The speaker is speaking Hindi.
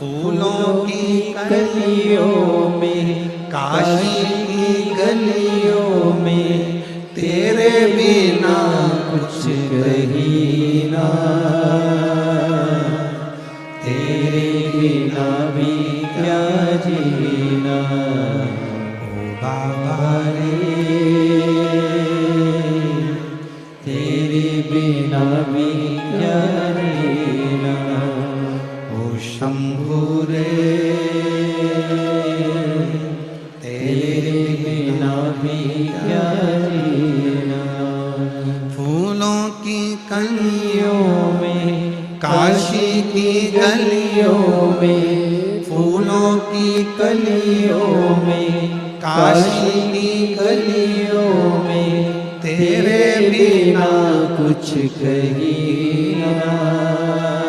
फूलों की कलियों में, काशी की गलियों में, तेरे बिना कुछ कहीं ना, तेरे बिना भी क्या जीना। ओ बाबा रे, तेरे बिना भी क्या जीना। ओ शंभू रे, तेरे बिना भी क्या जीना। फूलों की कलियों में, काशी की गलियों में, फूलों की कलियों में, काशी की गलियों में, तेरे बिना कुछ कहीं ना।